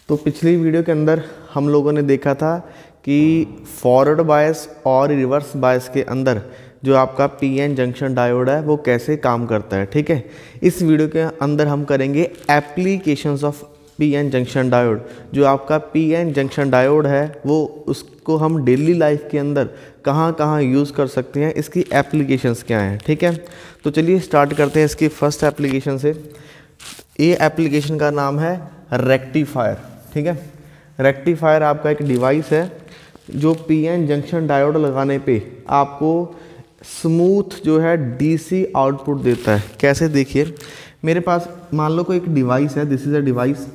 तो पिछली वीडियो के अंदर हम लोगों ने देखा था कि फॉरवर्ड बायस और रिवर्स बायस के अंदर जो आपका पीएन जंक्शन डायोड है वो कैसे काम करता है। ठीक है, इस वीडियो के अंदर हम करेंगे applications of PN junction diode. जो आपका पीएन जंक्शन डायोड है वो उसको हम डेली लाइफ के अंदर कहाँ कहाँ यूज़ कर सकते हैं, इसकी एप्लीकेशंस क्या हैं। ठीक है, तो चलिए स्टार्ट करते हैं इसकी फर्स्ट एप्लीकेशन से। ये एप्लीकेशन का नाम है रेक्टिफायर। ठीक है, रेक्टिफायर आपका एक डिवाइस है जो पीएन जंक्शन डायोड लगाने पे आपको स्मूथ जो है डीसी आउटपुट देता है। कैसे, देखिए मेरे पास मान लो कोई एक डिवाइस है, दिस इज़ अ डिवाइस।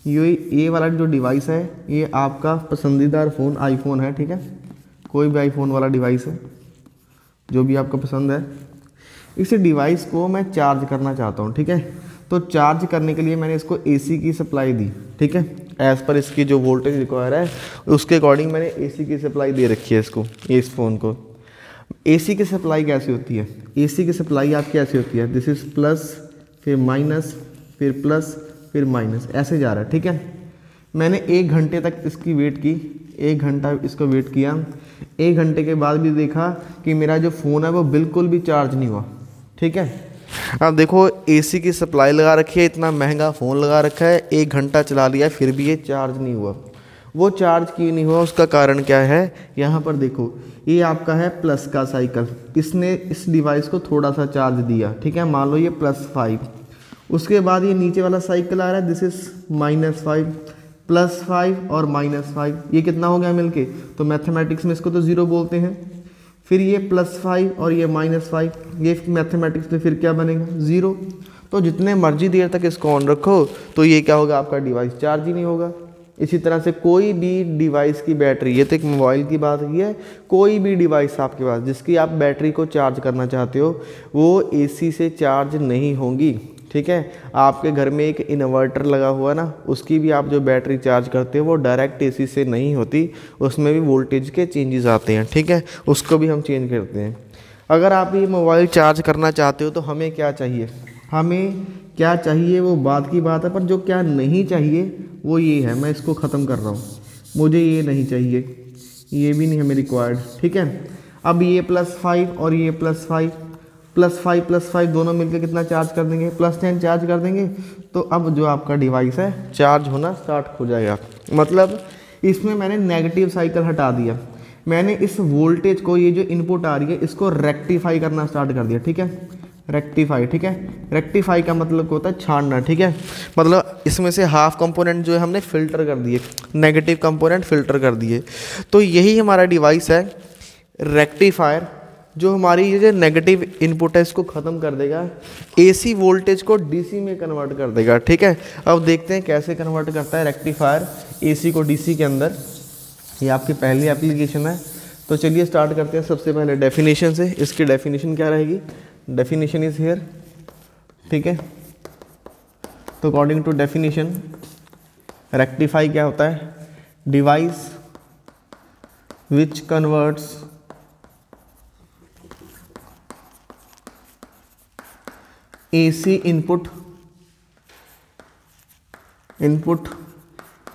ये वाला जो डिवाइस है ये आपका पसंदीदा फ़ोन आईफोन है। ठीक है, कोई भी आईफोन वाला डिवाइस है जो भी आपको पसंद है। इस डिवाइस को मैं चार्ज करना चाहता हूँ। ठीक है, तो चार्ज करने के लिए मैंने इसको एसी की सप्लाई दी। ठीक है, एज़ पर इसकी जो वोल्टेज रिक्वायर है उसके अकॉर्डिंग मैंने एसी की सप्लाई दे रखी है इसको, इस फ़ोन को। एसी की सप्लाई कैसे होती है? एसी की सप्लाई आपकी ऐसे होती है, दिस इज़ प्लस, फिर माइनस, फिर प्लस, फिर माइनस, ऐसे जा रहा है। ठीक है, मैंने 1 घंटे तक इसकी वेट की, 1 घंटा इसको वेट किया। 1 घंटे के बाद भी देखा कि मेरा जो फ़ोन है वो बिल्कुल भी चार्ज नहीं हुआ। ठीक है, अब देखो एसी की सप्लाई लगा रखी है, इतना महंगा फ़ोन लगा रखा है, 1 घंटा चला लिया फिर भी ये चार्ज नहीं हुआ। वो चार्ज क्यों नहीं हुआ, उसका कारण क्या है? यहाँ पर देखो, ये आपका है प्लस का साइकिल। इसने इस डिवाइस को थोड़ा सा चार्ज दिया। ठीक है, मान लो ये +5। उसके बाद ये नीचे वाला साइकिल आ रहा है, दिस इज़ -5, +5 और -5, ये कितना हो गया मिलके? तो मैथमेटिक्स में इसको तो 0 बोलते हैं। फिर ये +5 और ये -5, ये मैथमेटिक्स में फिर क्या बनेगा? 0। तो जितने मर्जी देर तक इसको ऑन रखो तो ये क्या होगा, आपका डिवाइस चार्ज ही नहीं होगा। इसी तरह से कोई भी डिवाइस की बैटरी, ये तो एक मोबाइल की बात ही है, कोई भी डिवाइस आपके पास जिसकी आप बैटरी को चार्ज करना चाहते हो वो एसी से चार्ज नहीं होंगी। ठीक है, आपके घर में एक इन्वर्टर लगा हुआ ना, उसकी भी आप जो बैटरी चार्ज करते हो वो डायरेक्ट एसी से नहीं होती, उसमें भी वोल्टेज के चेंजेस आते हैं। ठीक है, उसको भी हम चेंज करते हैं। अगर आप ये मोबाइल चार्ज करना चाहते हो तो हमें क्या चाहिए? हमें क्या चाहिए वो बात की बात है, पर जो क्या नहीं चाहिए वो ये है। मैं इसको ख़त्म कर रहा हूँ, मुझे ये नहीं चाहिए, ये भी नहीं हमें रिक्वायर्ड। ठीक है, अब ये +5 और ये +5, +5 दोनों मिलकर कितना चार्ज कर देंगे? +10 चार्ज कर देंगे। तो अब जो आपका डिवाइस है चार्ज होना स्टार्ट हो जाएगा। मतलब इसमें मैंने नेगेटिव साइकिल हटा दिया, मैंने इस वोल्टेज को, ये जो इनपुट आ रही है इसको रेक्टिफाई करना स्टार्ट कर दिया। ठीक है, रेक्टिफाई। ठीक है, रेक्टिफाई का मतलब क्या होता है? छानना। ठीक है, मतलब इसमें से हाफ कंपोनेंट जो है हमने फ़िल्टर कर दिए, नेगेटिव कंपोनेंट फ़िल्टर कर दिए। तो यही हमारा डिवाइस है रेक्टिफायर, जो हमारी ये जो नेगेटिव इनपुट है इसको ख़त्म कर देगा, एसी वोल्टेज को डीसी में कन्वर्ट कर देगा। ठीक है, अब देखते हैं कैसे कन्वर्ट करता है रेक्टिफायर एसी को डीसी के अंदर। ये आपकी पहली एप्लीकेशन है। तो चलिए स्टार्ट करते हैं सबसे पहले डेफिनेशन से। इसकी डेफिनेशन क्या रहेगी? Definition is here. ठीक है, तो अकॉर्डिंग टू डेफिनेशन रेक्टिफाई क्या होता है? Device which converts AC input,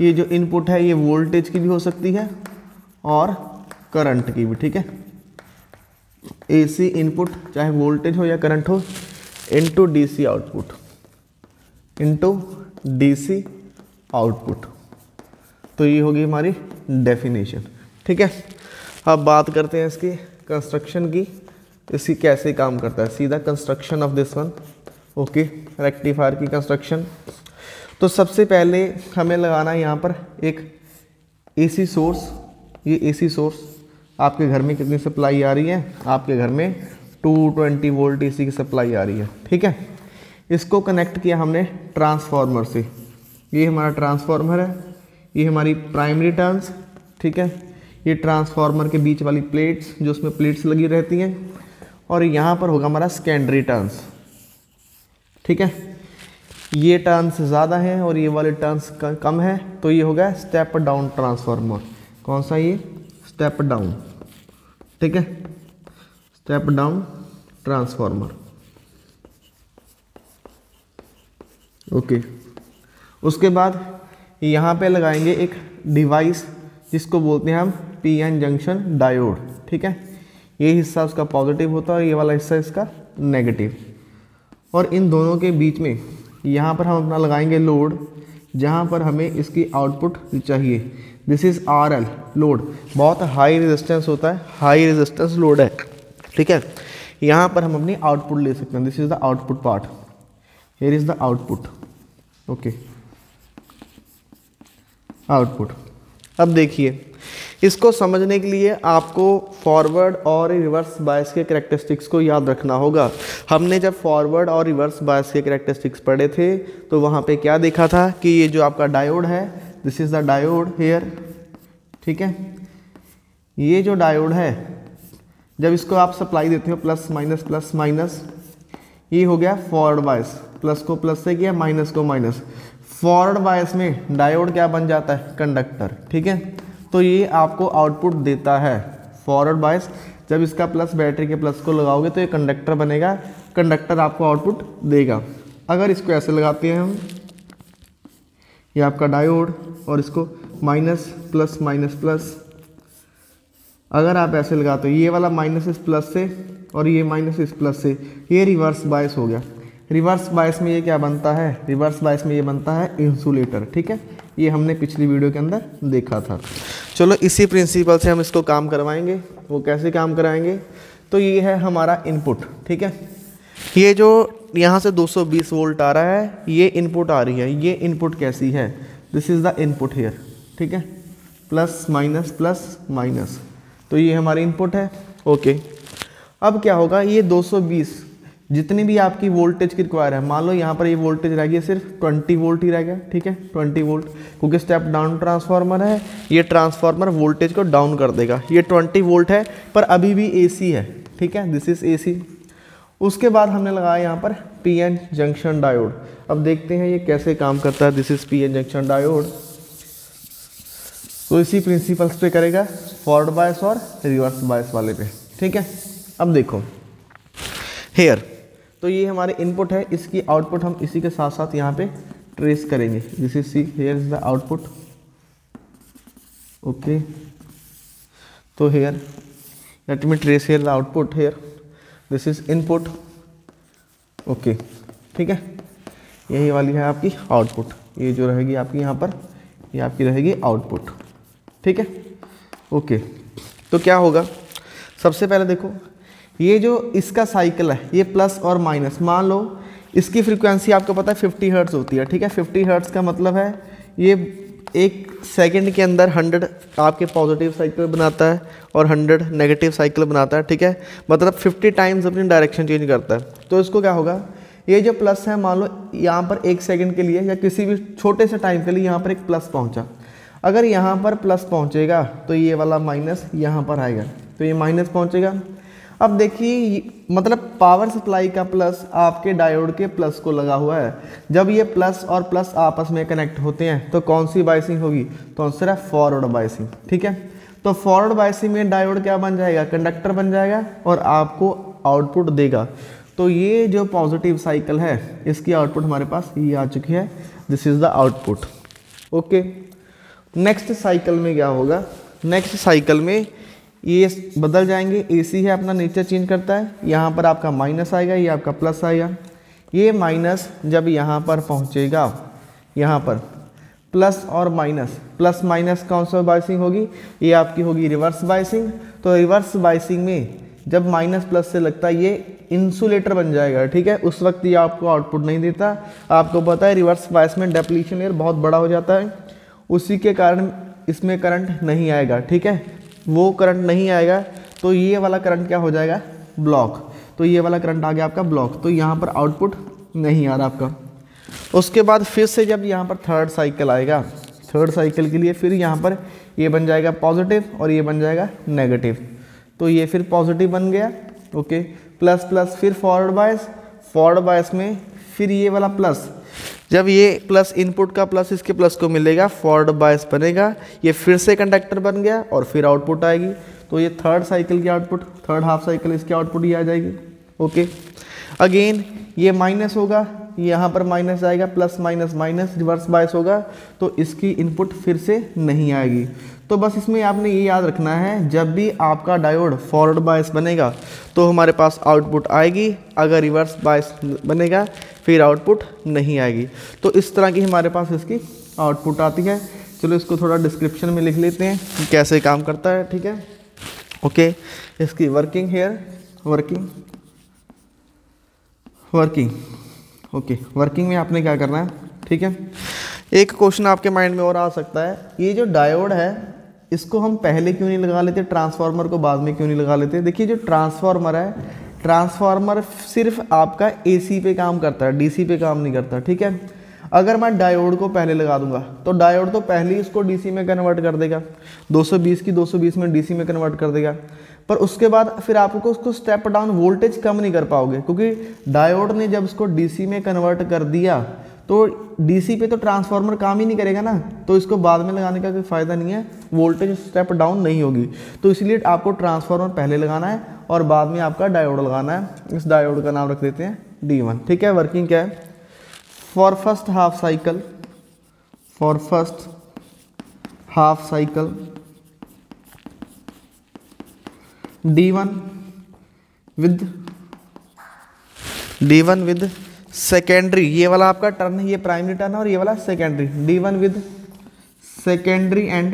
ये जो इनपुट है ये वोल्टेज की भी हो सकती है और करंट की भी। ठीक है, एसी इनपुट चाहे वोल्टेज हो या करंट हो, into DC output, into DC output. तो ये होगी हमारी डेफिनेशन। ठीक है, अब बात करते हैं इसकी कंस्ट्रक्शन की, इसकी कैसे काम करता है। सीधा construction of this one. Okay, rectifier की कंस्ट्रक्शन। तो सबसे पहले हमें लगाना है यहाँ पर एक एसी सोर्स। ये एसी सोर्स आपके घर में कितनी सप्लाई आ रही है? आपके घर में 220 वोल्ट एसी की सप्लाई आ रही है। ठीक है, इसको कनेक्ट किया हमने ट्रांसफार्मर से। ये हमारा ट्रांसफार्मर है, ये हमारी प्राइमरी टर्न्स। ठीक है, ये ट्रांसफार्मर के बीच वाली प्लेट्स, जो उसमें प्लेट्स लगी रहती हैं, और यहाँ पर होगा हमारा सेकेंडरी टर्न्स। ठीक है, ये टर्न्स ज़्यादा हैं और ये वाले टर्न्स कम है, तो ये होगा स्टेप डाउन ट्रांसफार्मर। कौन सा? ये स्टेप डाउन। ठीक है, स्टेप डाउन ट्रांसफार्मर। ओके, उसके बाद यहाँ पे लगाएंगे एक डिवाइस जिसको बोलते हैं हम पीएन जंक्शन डायोड, ठीक है। ये हिस्सा उसका पॉजिटिव होता है और ये वाला हिस्सा इसका नेगेटिव, और इन दोनों के बीच में यहाँ पर हम अपना लगाएंगे लोड, जहाँ पर हमें इसकी आउटपुट चाहिए। दिस इज़ RL लोड, बहुत हाई रेजिस्टेंस होता है, हाई रेजिस्टेंस लोड है, ठीक है। यहाँ पर हम अपनी आउटपुट ले सकते हैं। This is the output part, here is the output, okay output. अब देखिए, इसको समझने के लिए आपको फॉरवर्ड और रिवर्स बायस के कैरेक्टरिस्टिक्स को याद रखना होगा। हमने जब फॉरवर्ड और रिवर्स बायस के कैरेक्टरिस्टिक्स पढ़े थे तो वहाँ पे क्या देखा था कि ये जो आपका डायोड है, this is the diode here, ठीक है। ये जो डायोड है, जब इसको आप सप्लाई देते हो प्लस माइनस, ये हो गया फॉरवर्ड बायस, प्लस को प्लस से किया, माइनस को माइनस। फॉरवर्ड बायस में डायोड क्या बन जाता है, कंडक्टर, ठीक है। तो ये आपको आउटपुट देता है फॉरवर्ड बायस। जब इसका प्लस बैटरी के प्लस को लगाओगे तो ये कंडक्टर बनेगा, कंडक्टर आपको आउटपुट देगा। अगर इसको ऐसे लगाते हैं हम, ये आपका डायोड, और इसको माइनस प्लस, अगर आप ऐसे लगाते हो, ये वाला माइनस इस प्लस से और ये माइनस इस प्लस से, ये रिवर्स बायस हो गया। रिवर्स बायस में ये क्या बनता है, रिवर्स बायस में ये बनता है इंसुलेटर, ठीक है। ये हमने पिछली वीडियो के अंदर देखा था। चलो इसी प्रिंसिपल से हम इसको काम करवाएंगे। वो कैसे काम कराएंगे, तो ये है हमारा इनपुट, ठीक है। ये जो यहाँ से 220 वोल्ट आ रहा है, ये इनपुट आ रही है। ये इनपुट कैसी है, this is the input here, ठीक है, प्लस माइनस, तो ये हमारी इनपुट है, ओके। अब क्या होगा, ये 220 जितनी भी आपकी वोल्टेज की रिक्वायर है, मान लो यहाँ पर ये वोल्टेज रह गई सिर्फ 20 वोल्ट ही रह गया, ठीक है, 20 वोल्ट, क्योंकि स्टेप डाउन ट्रांसफार्मर है, ये ट्रांसफार्मर वोल्टेज को डाउन कर देगा। ये 20 वोल्ट है पर अभी भी AC है, ठीक है, दिस इज AC। उसके बाद हमने लगाया यहाँ पर PN जंक्शन डायोड। अब देखते हैं ये कैसे काम करता है। This is PN junction diode, तो इसी प्रिंसिपल्स पे करेगा, फॉरवर्ड बायस और रिवर्स बायस वाले पे, ठीक है। अब देखो हेयर, तो ये हमारे इनपुट है, इसकी आउटपुट हम इसी के साथ साथ यहाँ पे ट्रेस करेंगे। This is C, here is the output, okay. तो here let me trace here the output, here this is input, okay, ठीक है। यही वाली है आपकी आउटपुट, ये जो रहेगी आपकी यहाँ पर, ये आपकी रहेगी आउटपुट, ठीक है, ओके। तो क्या होगा, सबसे पहले देखो, ये जो इसका साइकिल है, ये प्लस और माइनस, मान लो इसकी फ्रीक्वेंसी आपको पता है 50 हर्ट्ज होती है, ठीक है। 50 हर्ट्ज का मतलब है ये एक सेकंड के अंदर 100 आपके पॉजिटिव साइकिल बनाता है और 100 नेगेटिव साइकिल बनाता है, ठीक है। मतलब 50 टाइम्स अपनी डायरेक्शन चेंज करता है। तो इसको क्या होगा, ये जो प्लस है, मान लो यहाँ पर 1 सेकंड के लिए या किसी भी छोटे से टाइम के लिए यहाँ पर एक प्लस पहुँचा, अगर यहाँ पर प्लस पहुँचेगा तो ये वाला माइनस यहाँ पर आएगा, तो ये माइनस पहुँचेगा। अब देखिए, मतलब पावर सप्लाई का प्लस आपके डायोड के प्लस को लगा हुआ है। जब ये प्लस और प्लस आपस में कनेक्ट होते हैं तो कौन सी बायसिंग होगी, तो सिर्फ फॉरवर्ड बायसिंग, ठीक है। तो फॉरवर्ड बायसिंग में डायोड क्या बन जाएगा, कंडक्टर बन जाएगा और आपको आउटपुट देगा। तो ये जो पॉजिटिव साइकिल है, इसकी आउटपुट हमारे पास ये आ चुकी है, this is the output, okay. Next cycle में क्या होगा, नेक्स्ट साइकिल में ये बदल जाएंगे। AC है अपना नेचर चेंज करता है, यहाँ पर आपका माइनस आएगा, ये आपका प्लस आएगा। ये माइनस जब यहाँ पर पहुँचेगा, यहाँ पर प्लस और माइनस, प्लस माइनस कौन सा बायसिंग होगी, ये आपकी होगी रिवर्स बायसिंग। तो रिवर्स बायसिंग में जब माइनस प्लस से लगता है, ये इंसुलेटर बन जाएगा, ठीक है। उस वक्त ये आपको आउटपुट नहीं देता। आपको पता है रिवर्स बायस में डेप्लीशन एयर बहुत बड़ा हो जाता है, उसी के कारण इसमें करंट नहीं आएगा, ठीक है। वो करंट नहीं आएगा तो ये वाला करंट क्या हो जाएगा, ब्लॉक। तो ये वाला करंट आ गया आपका ब्लॉक, तो यहाँ पर आउटपुट नहीं आ रहा आपका। उसके बाद फिर से जब यहाँ पर थर्ड साइकिल आएगा, थर्ड साइकिल के लिए फिर यहाँ पर ये बन जाएगा पॉजिटिव और ये बन जाएगा नेगेटिव। तो ये फिर पॉजिटिव बन गया, ओके, प्लस प्लस, फिर फॉरवर्ड बायस, फॉरवर्ड बायस में फिर ये वाला प्लस, जब ये प्लस इनपुट का प्लस इसके प्लस को मिलेगा, फॉरवर्ड बायस बनेगा, ये फिर से कंडक्टर बन गया और फिर आउटपुट आएगी। तो ये थर्ड साइकिल की आउटपुट, थर्ड हाफ साइकिल इसकी आउटपुट ये आ जाएगी, ओके। अगेन ये माइनस होगा, यहाँ पर माइनस आएगा, plus minus minus reverse bias होगा, तो इसकी इनपुट फिर से नहीं आएगी। तो बस इसमें आपने ये याद रखना है, जब भी आपका डायोड फॉरवर्ड बायस बनेगा तो हमारे पास आउटपुट आएगी, अगर रिवर्स बायस बनेगा फिर आउटपुट नहीं आएगी। तो इस तरह की हमारे पास इसकी आउटपुट आती है। चलो इसको थोड़ा डिस्क्रिप्शन में लिख लेते हैं कि कैसे काम करता है, ठीक है। ओके, इसकी working here, working okay, working में आपने क्या करना है, ठीक है। एक क्वेश्चन आपके माइंड में और आ सकता है, ये जो डायोड है इसको हम पहले क्यों नहीं लगा लेते, ट्रांसफार्मर को बाद में क्यों नहीं लगा लेते। देखिए जो ट्रांसफार्मर है, ट्रांसफार्मर सिर्फ आपका AC पे काम करता है, DC पे काम नहीं करता, ठीक है। अगर मैं डायोड को पहले लगा दूंगा तो डायोड तो पहले ही इसको DC में कन्वर्ट कर देगा, 220 की 220 में DC में कन्वर्ट कर देगा, पर उसके बाद फिर आपको उसको स्टेप डाउन वोल्टेज कम नहीं कर पाओगे, क्योंकि डायोड ने जब इसको DC में कन्वर्ट कर दिया तो DC पे तो ट्रांसफार्मर काम ही नहीं करेगा ना, तो इसको बाद में लगाने का कोई फ़ायदा नहीं है, वोल्टेज स्टेप डाउन नहीं होगी। तो इसलिए आपको ट्रांसफार्मर पहले लगाना है और बाद में आपका डायोड लगाना है। इस डायोड का नाम रख देते हैं D1, ठीक है। वर्किंग क्या है, for first half cycle D1 with secondary, ये वाला आपका टर्न है, ये प्राइमरी टर्न है और ये वाला secondary, D1 with secondary and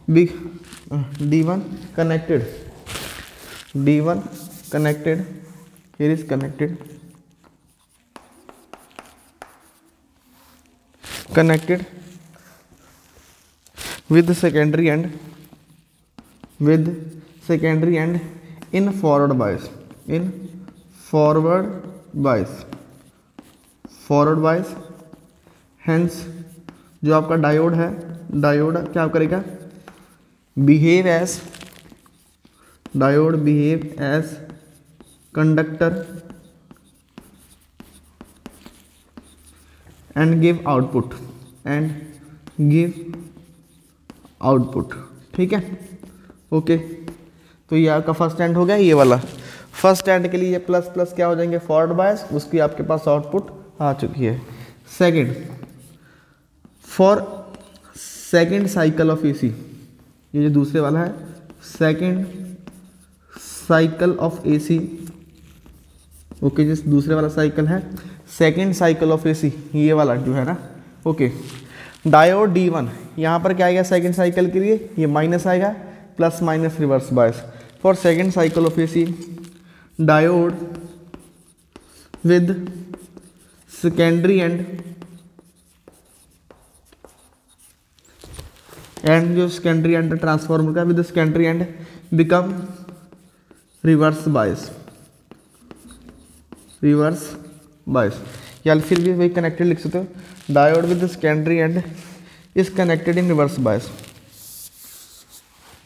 big D1 connected, here is connected with secondary and in forward bias, hence जो आपका डायोड है, डायोड क्या करेगा, behave as conductor and give output, ठीक है। ओके, तो ये आपका फर्स्ट एंड हो गया। ये वाला फर्स्ट एंड के लिए ये प्लस प्लस क्या हो जाएंगे, फॉरवर्ड बायस, उसकी आपके पास आउटपुट आ चुकी है। Second, for second cycle of AC, ये जो दूसरे वाला है second cycle of AC, okay, जिस दूसरे वाला साइकिल है सेकंड साइकिल ऑफ AC, ये वाला जो है ना, ओके। डायोड D1 यहाँ पर क्या आएगा सेकंड साइकिल के लिए, ये माइनस आएगा, plus minus reverse bias. For second cycle of AC, diode with secondary and जो सेकेंडरी एंड ट्रांसफार्मर का with secondary and become reverse bias, या फिर भी वही कनेक्टेड लिख सकते हो, diode with secondary and is connected in reverse bias,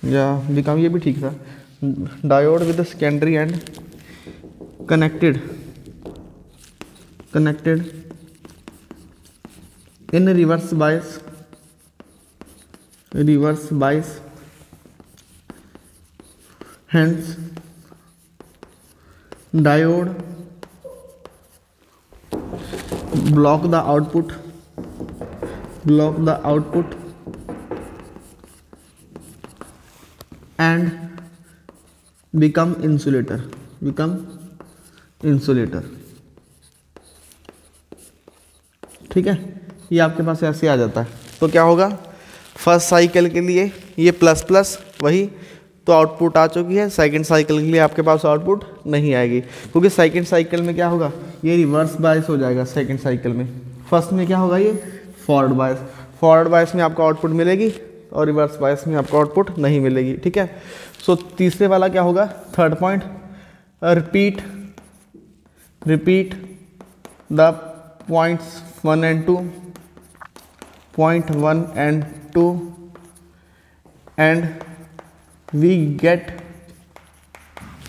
या बिकम, ये भी ठीक था, diode with secondary and connected in reverse bias, hence diode block the output and become insulator, ठीक है। ये आपके पास ऐसे आ जाता है। तो क्या होगा, फर्स्ट साइकिल के लिए ये प्लस प्लस वही, तो आउटपुट आ चुकी है। सेकंड साइकिल के लिए आपके पास आउटपुट नहीं आएगी, क्योंकि सेकंड साइकिल में क्या होगा, ये रिवर्स बायस हो जाएगा सेकंड साइकिल में। फर्स्ट में क्या होगा, ये फॉरवर्ड बायस में आपको आउटपुट मिलेगी और रिवर्स बायस में आपको आउटपुट नहीं मिलेगी, ठीक है। सो तीसरे वाला क्या होगा, third point, repeat the points 1 and 2, point 1 and 2, and we get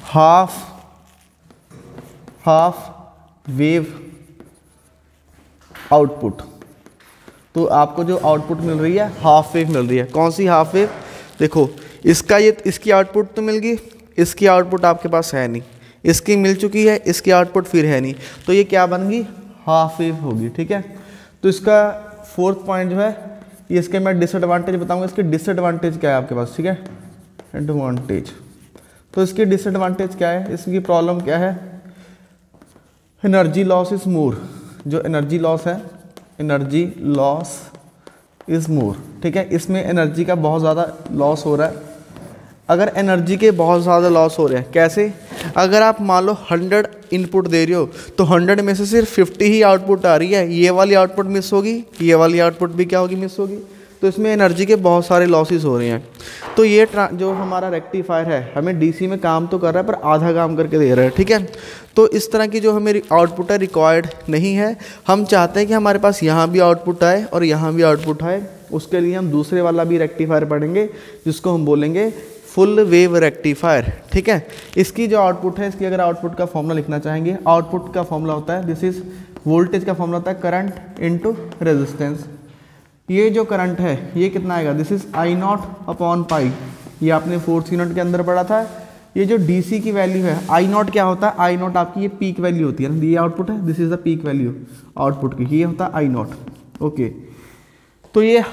half wave output. तो आपको जो आउटपुट मिल रही है हाफ वेव मिल रही है। कौन सी हाफ वेव, देखो इसकी आउटपुट तो मिल गई, इसकी आउटपुट आपके पास है नहीं, इसकी मिल चुकी है, इसकी आउटपुट फिर है नहीं, तो ये क्या बन गई, हाफ वेव होगी। ठीक है, तो इसका फोर्थ पॉइंट जो है, ये इसके मैं डिसएडवांटेज बताऊंगा। इसकी डिसएडवांटेज क्या है आपके पास, ठीक है, एडवांटेज। तो इसकी डिसएडवांटेज क्या है, इसकी प्रॉब्लम क्या है, एनर्जी लॉस इज मोर। जो एनर्जी लॉस है, एनर्जी लॉस इज मोर। ठीक है, इसमें एनर्जी का बहुत ज़्यादा लॉस हो रहा है। अगर एनर्जी के बहुत ज़्यादा लॉस हो रहे हैं, कैसे, अगर आप मान लो 100 इनपुट दे रहे हो तो 100 में से सिर्फ 50 ही आउटपुट आ रही है, ये वाली आउटपुट मिस होगी, ये वाली आउटपुट भी क्या होगी, मिस होगी। तो इसमें एनर्जी के बहुत सारे लॉसेस हो रहे हैं। तो ये जो हमारा रेक्टिफायर है, हमें डीसी में काम तो कर रहा है पर आधा काम करके दे रहा है। ठीक है, तो इस तरह की जो हमें आउटपुट है रिक्वायर्ड नहीं है। हम चाहते हैं कि हमारे पास यहाँ भी आउटपुट आए और यहाँ भी आउटपुट आए। उसके लिए हम दूसरे वाला भी रेक्टिफायर पढ़ेंगे जिसको हम बोलेंगे फुल वेव रेक्टिफायर। ठीक है, इसकी जो आउटपुट है, इसकी अगर आउटपुट का फॉर्मूला लिखना चाहेंगे, आउटपुट का फॉर्मूला होता है, दिस इज वोल्टेज का फॉर्मूला होता है करंट इनटू रेजिस्टेंस। ये जो करंट है ये कितना आएगा, this is I not upon pi. ये आपने फोर्थ यूनिट के अंदर पढ़ा था। ये जो डीसी की वैल्यू है, आई नॉट क्या होता है, आई नॉट आपकी ये पीक वैल्यू होती है ना, ये आउटपुट है, this is the peak value output की, ये होता है आई नॉट। ओके, तो ये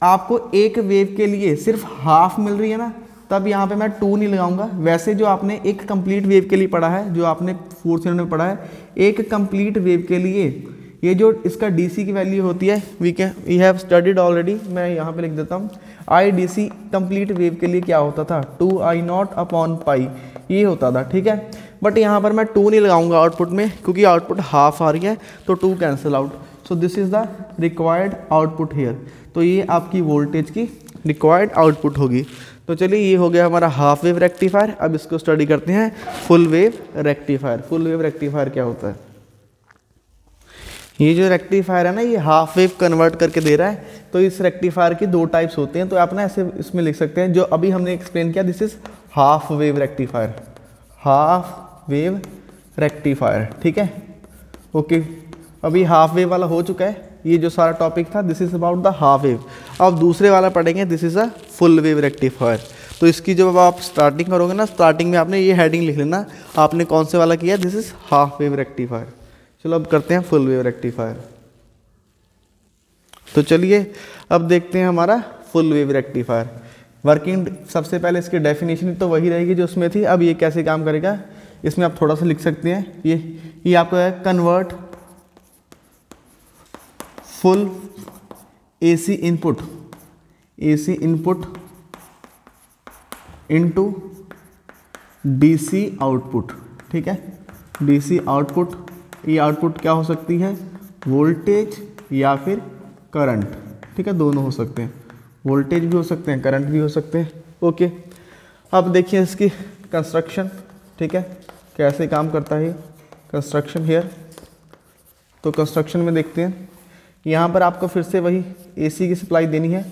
आपको एक वेव के लिए सिर्फ हाफ मिल रही है ना, तब यहाँ पे मैं 2 नहीं लगाऊंगा। वैसे जो आपने एक कंप्लीट वेव के लिए पढ़ा है, जो आपने फोर्थ यूनिट में पढ़ा है, एक कंप्लीट वेव के लिए ये जो इसका डीसी की वैल्यू होती है, वी हैव स्टडीड ऑलरेडी। मैं यहाँ पे लिख देता हूँ, आई डीसी कंप्लीट वेव के लिए क्या होता था, 2 आई नॉट अपॉन पाई, ये होता था। ठीक है, बट यहाँ पर मैं 2 नहीं लगाऊंगा आउटपुट में, क्योंकि आउटपुट हाफ आ रही है, तो 2 cancel out. So this is the required output here. तो ये आपकी वोल्टेज की रिक्वायर्ड आउटपुट होगी। तो चलिए, ये हो गया हमारा हाफ वेव रेक्टिफायर। अब इसको स्टडी करते हैं full wave rectifier. Full wave rectifier क्या होता है, ये जो रेक्टिफायर है ना, ये हाफ वेव कन्वर्ट करके दे रहा है। तो इस रेक्टिफायर की 2 टाइप्स होते हैं, तो आप ना ऐसे इसमें लिख सकते हैं, जो अभी हमने एक्सप्लेन किया, this is half wave rectifier, half wave rectifier. ठीक है, ओके, अभी हाफ वेव वाला हो चुका है। ये जो सारा टॉपिक था, this is about the half wave. अब दूसरे वाला पढ़ेंगे, this is a full wave rectifier. तो इसकी जब आप स्टार्टिंग करोगे ना, स्टार्टिंग में आपने ये हेडिंग लिख लेना, आपने कौन से वाला किया, this is half wave rectifier. चलो अब करते हैं फुल वेव रेक्टिफायर। तो चलिए अब देखते हैं हमारा फुल वेव रेक्टिफायर वर्किंग। सबसे पहले इसकी डेफिनेशन तो वही रहेगी जो उसमें थी। अब ये कैसे काम करेगा, इसमें आप थोड़ा सा लिख सकते हैं, ये आपका है convert full AC input into DC output. ठीक है, डीसी आउटपुट, ये आउटपुट क्या हो सकती है, वोल्टेज या फिर करंट। ठीक है, दोनों हो सकते हैं, वोल्टेज भी हो सकते हैं, करंट भी हो सकते हैं। ओके, अब देखिए इसकी कंस्ट्रक्शन। ठीक है, कैसे काम करता है कंस्ट्रक्शन हेयर। तो कंस्ट्रक्शन में देखते हैं, यहाँ पर आपको फिर से वही एसी की सप्लाई देनी है।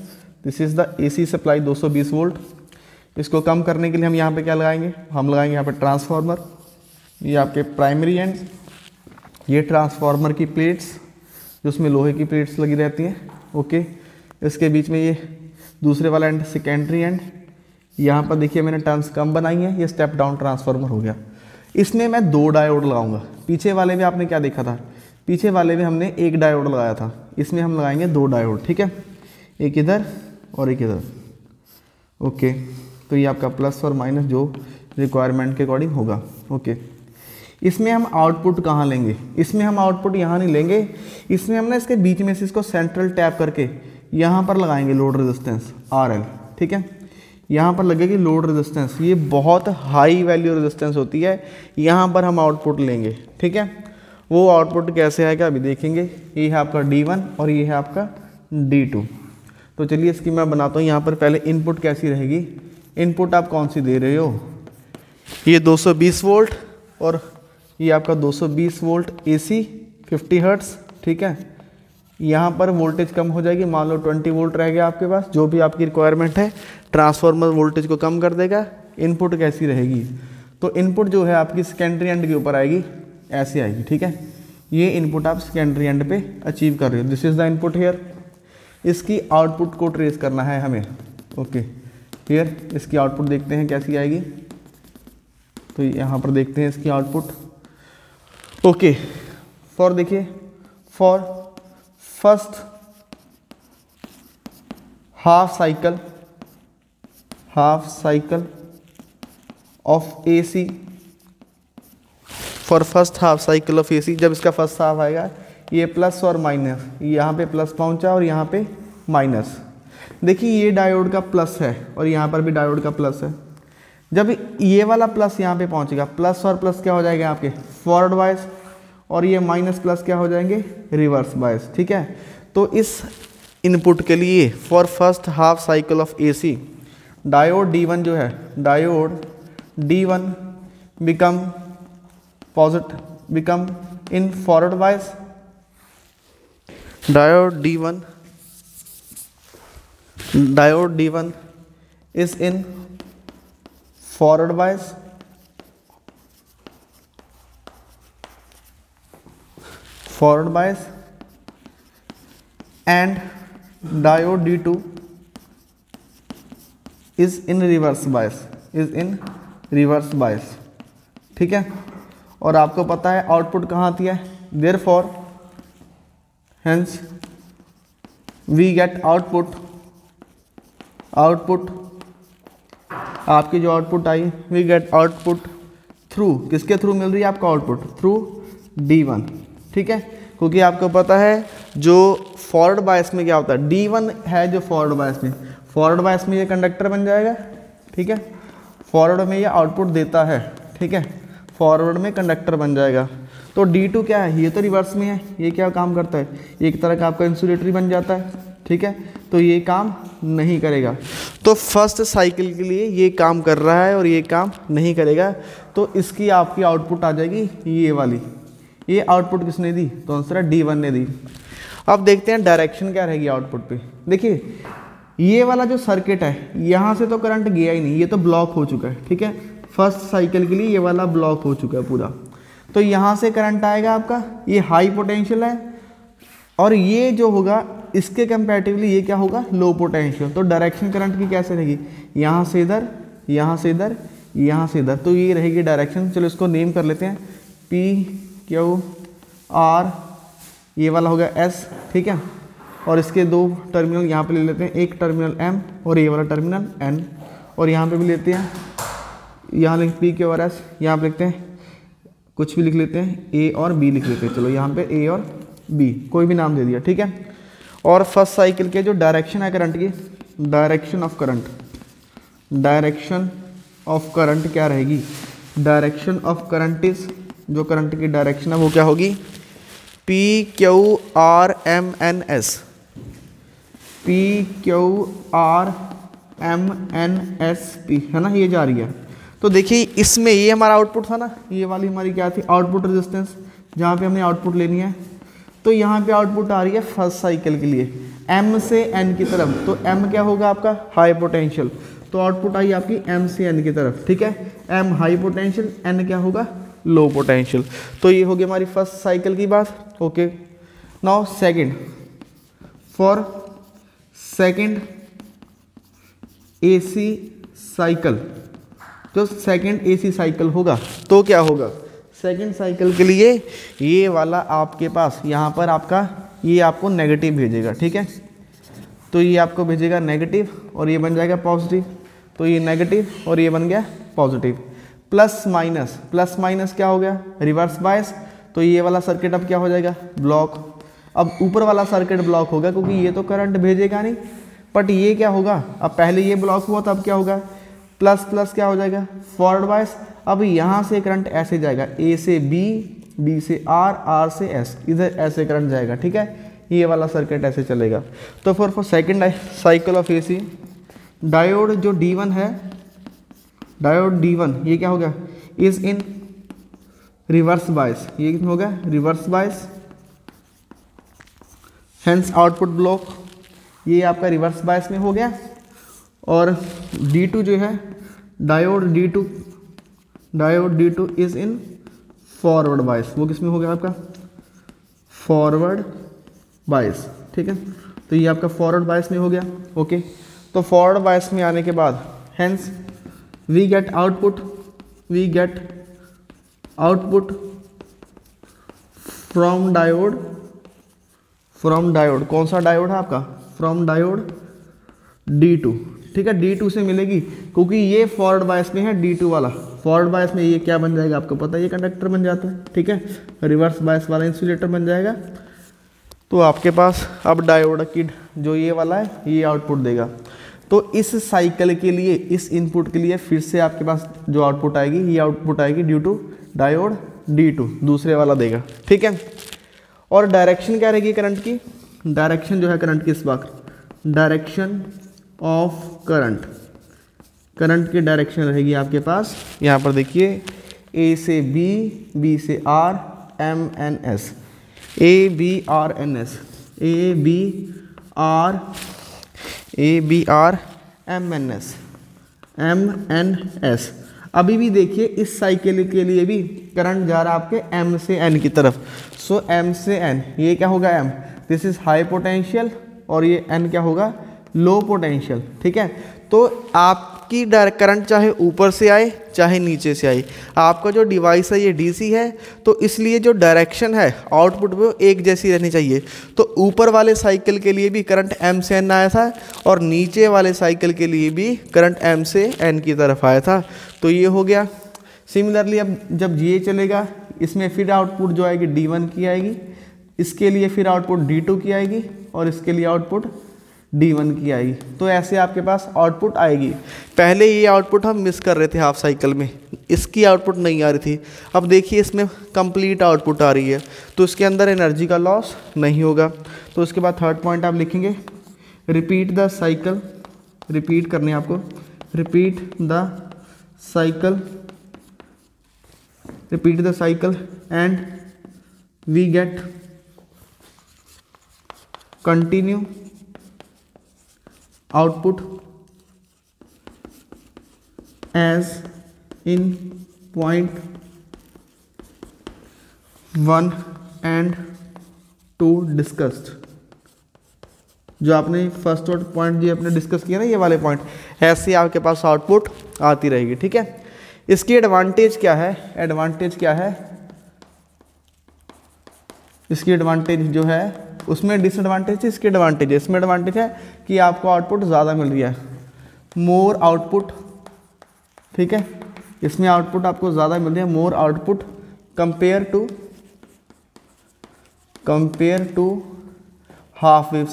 This is the AC supply 220 volt. इसको कम करने के लिए हम यहाँ पे क्या लगाएंगे, हम लगाएंगे यहाँ पे ट्रांसफार्मर। ये आपके प्राइमरी एंड, ये ट्रांसफार्मर की प्लेट्स, जिसमें लोहे की प्लेट्स लगी रहती हैं। ओके, इसके बीच में ये दूसरे वाला एंड सेकेंडरी एंड। यहाँ पर देखिए मैंने टर्न्स कम बनाई है, ये स्टेप डाउन ट्रांसफार्मर हो गया। इसमें मैं 2 डायोड लगाऊंगा। पीछे वाले में आपने क्या देखा था, पीछे वाले में हमने 1 डायोड लगाया था, इसमें हम लगाएंगे 2 डायोड। ठीक है, एक इधर और एक इधर। ओके, तो ये आपका प्लस और माइनस जो रिक्वायरमेंट के अकॉर्डिंग होगा। ओके, इसमें हम आउटपुट कहाँ लेंगे, इसमें हम आउटपुट यहाँ नहीं लेंगे, इसमें हम ना इसके बीच में से इसको सेंट्रल टैप करके यहाँ पर लगाएंगे लोड रेजिस्टेंस RL। ठीक है, यहाँ पर लगेगी लोड रेजिस्टेंस, ये बहुत हाई वैल्यू रेजिस्टेंस होती है, यहाँ पर हम आउटपुट लेंगे। ठीक है, वो आउटपुट कैसे आएगा अभी देखेंगे। ये है आपका D1 और ये है आपका D2। तो चलिए इसकी मैं बनाता हूँ। यहाँ पर पहले इनपुट कैसी रहेगी, इनपुट आप कौन सी दे रहे हो, ये 220 वोल्ट और ये आपका 220 वोल्ट AC 50 हर्ट्स। ठीक है, यहाँ पर वोल्टेज कम हो जाएगी, मान लो 20 वोल्ट रह गया आपके पास, जो भी आपकी रिक्वायरमेंट है, ट्रांसफार्मर वोल्टेज को कम कर देगा। इनपुट कैसी रहेगी, तो इनपुट जो है आपकी सेकेंडरी एंड के ऊपर आएगी, ऐसे आएगी। ठीक है, ये इनपुट आप सेकेंडरी एंड पे अचीव कर रहे हो, this is the input here. इसकी आउटपुट को ट्रेस करना है हमें। ओके, हियर इसकी आउटपुट देखते हैं कैसी आएगी। तो यहाँ पर देखते हैं इसकी आउटपुट। ओके, फॉर देखिए, for first half cycle of AC, for first half cycle of AC, जब इसका फर्स्ट हाफ आएगा ये प्लस और माइनस, यहाँ पे प्लस पहुँचा और यहाँ पे माइनस। देखिए ये डायोड का प्लस है और यहाँ पर भी डायोड का प्लस है। जब ये वाला प्लस यहाँ पे पहुँचेगा, प्लस और प्लस क्या हो जाएगा आपके फॉरवर्ड बायस, और ये माइनस प्लस क्या हो जाएंगे रिवर्स बायस। ठीक है, तो इस इनपुट के लिए for first half cycle of AC, diode D1 जो है, diode D1 become positive, become in forward bias, diode D1 is in forward bias, and diode D2 is in reverse bias, ठीक है। और आपको पता है आउटपुट कहाँ आती है, therefore hence we get output आपकी जो आउटपुट आई, वी गेट आउटपुट थ्रू, किसके थ्रू मिल रही है आपको आउटपुट, थ्रू D1। ठीक है, क्योंकि आपको पता है जो फॉरवर्ड बायस में क्या होता है, D1 है जो फॉरवर्ड बायस में ये कंडक्टर बन जाएगा। ठीक है, फॉरवर्ड में ये आउटपुट देता है। ठीक है, फॉरवर्ड में कंडक्टर बन जाएगा। तो D2 क्या है, ये तो रिवर्स में है, ये क्या काम करता है, एक तरह का आपका इंसुलेटरी बन जाता है। ठीक है, तो ये काम नहीं करेगा। तो फर्स्ट साइकिल के लिए ये काम कर रहा है और ये काम नहीं करेगा, तो इसकी आपकी आउटपुट आ जाएगी ये वाली। ये आउटपुट किसने दी, तो आंसर है D1 ने दी। अब देखते हैं डायरेक्शन क्या रहेगी आउटपुट पे। देखिए ये वाला जो सर्किट है, यहाँ से तो करंट गया ही नहीं, ये तो ब्लॉक हो चुका है। ठीक है, फर्स्ट साइकिल के लिए ये वाला ब्लॉक हो चुका है पूरा। तो यहाँ से करंट आएगा आपका, ये हाई पोटेंशियल है, और ये जो होगा इसके कंपैरेटिवली ये क्या होगा, लो पोटेंशियल। तो डायरेक्शन करंट की कैसे रहेगी, यहाँ से इधर, यहाँ से इधर, यहाँ से इधर, तो ये रहेगी डायरेक्शन। चलो इसको नेम कर लेते हैं, PQR, ये वाला होगा S। ठीक है, और इसके दो टर्मिनल यहाँ पे ले लेते हैं, एक टर्मिनल M और ये वाला टर्मिनल N, और यहाँ पे भी लेते हैं, यहाँ लिख PQRS, यहाँ पे लिखते हैं कुछ भी लिख लेते हैं, A और B लिख लेते हैं। चलो यहाँ पे A और B कोई भी नाम दे दिया। ठीक है, और फर्स्ट साइकिल के जो डायरेक्शन है करंट की, डायरेक्शन ऑफ करंट क्या रहेगी, डायरेक्शन ऑफ करंट इज, जो करंट की डायरेक्शन है वो क्या होगी, PQRMNS, PQRMNSP, है ना, ये जा रही है। तो देखिए इसमें ये हमारा आउटपुट था ना, ये वाली हमारी क्या थी, आउटपुट रेजिस्टेंस, जहाँ पे हमने आउटपुट लेनी है। तो यहाँ पे आउटपुट आ रही है फर्स्ट साइकिल के लिए M से N की तरफ। तो M क्या होगा आपका, हाई पोटेंशियल, तो आउटपुट आई आपकी M से N की तरफ। ठीक है, M हाई पोटेंशियल, N क्या होगा, लो पोटेंशियल। तो ये होगी हमारी फर्स्ट साइकिल की बात। Okay, now second, for second AC cycle, जो सेकंड AC साइकिल होगा तो क्या होगा, सेकंड साइकिल के लिए ये वाला आपके पास यहाँ पर आपका ये आपको नेगेटिव भेजेगा। ठीक है, तो ये आपको भेजेगा नेगेटिव और ये बन जाएगा पॉजिटिव। तो ये नेगेटिव और ये बन गया पॉजिटिव। प्लस माइनस क्या हो गया, रिवर्स बायस। तो ये वाला सर्किट अब क्या हो जाएगा, ब्लॉक। अब ऊपर वाला सर्किट ब्लॉक होगा क्योंकि ये तो करंट भेजेगा नहीं, बट ये क्या होगा, अब पहले ये ब्लॉक हुआ था, अब क्या होगा, प्लस प्लस क्या हो जाएगा, फॉरवर्ड बायस। अब यहाँ से करंट ऐसे जाएगा, A से B, B से R, R से S, इधर ऐसे करंट जाएगा। ठीक है, ये वाला सर्किट ऐसे चलेगा। तो for second cycle of AC, diode जो D1 है, डायोड D1 ये क्या हो गया, इज इन रिवर्स बायस, ये कितना हो गया, reverse bias, hence output block, ये आपका रिवर्स बायस में हो गया। और D2 जो है, diode D2 is in forward बायस, वो किस में हो गया आपका, फॉरवर्ड बायस। ठीक है, तो ये आपका फॉरवर्ड बायस में हो गया। ओके, तो फॉरवर्ड बायस में आने के बाद hence we get output we get output from diode, कौन सा डायोड है आपका, फ्रॉम डायोड D2, ठीक है, D2 से मिलेगी क्योंकि ये फॉरवर्ड बायस में है D2 वाला। फॉरवर्ड बायस में ये क्या बन जाएगा आपको पता है, ये कंडक्टर बन जाता है, ठीक है, रिवर्स बायस वाला इंसुलेटर बन जाएगा। तो आपके पास अब डायोड की जो ये वाला है ये आउटपुट देगा। तो इस साइकिल के लिए, इस इनपुट के लिए फिर से आपके पास जो आउटपुट आएगी ये आउटपुट आएगी ड्यू टू डायोड D2, दूसरे वाला देगा, ठीक है। और डायरेक्शन क्या रहेगी करंट की, डायरेक्शन जो है करंट की इस बार, डायरेक्शन ऑफ करंट, करंट की डायरेक्शन रहेगी आपके पास यहाँ पर देखिए A से B, B से R, M N S, A B R N S, A B R M N S, M N S। अभी भी देखिए इस साइकिल के लिए भी करंट जा रहा है आपके M से N की तरफ। सो M से N, ये क्या होगा M, this is high potential, और ये N क्या होगा, लो पोटेंशियल, ठीक है। तो आपकी करंट चाहे ऊपर से आए चाहे नीचे से आए, आपका जो डिवाइस है ये डीसी है, तो इसलिए जो डायरेक्शन है आउटपुट वो एक जैसी रहनी चाहिए। तो ऊपर वाले साइकिल के लिए भी करंट M से N आया था और नीचे वाले साइकिल के लिए भी करंट M से N की तरफ आया था। तो ये हो गया। सिमिलरली अब जब ये चलेगा इसमें फिर आउटपुट जो आएगी D1 की आएगी, इसके लिए फिर आउटपुट D2 की आएगी और इसके लिए आउटपुट D1 की आएगी। तो ऐसे आपके पास आउटपुट आएगी। पहले ये आउटपुट हम मिस कर रहे थे हाफ साइकिल में, इसकी आउटपुट नहीं आ रही थी। अब देखिए इसमें कंप्लीट आउटपुट आ रही है, तो इसके अंदर एनर्जी का लॉस नहीं होगा। तो उसके बाद थर्ड पॉइंट आप लिखेंगे, रिपीट द साइकिल, रिपीट करने आपको, repeat the cycle and we get continue output as in point 1 and 2 discussed। जो आपने फर्स्ट और पॉइंट जो आपने डिस्कस किया ना, ये वाले पॉइंट, ऐसे आपके पास आउटपुट आती रहेगी, ठीक है। इसकी एडवांटेज क्या है, एडवांटेज क्या है, इसकी एडवांटेज जो है उसमें डिसएडवांटेज, इसकी एडवांटेज है। इसमें एडवांटेज है कि आपको आउटपुट ज़्यादा मिल रही है, मोर आउटपुट, ठीक है। इसमें आउटपुट आपको ज़्यादा मिल रही है, more output compare to half wave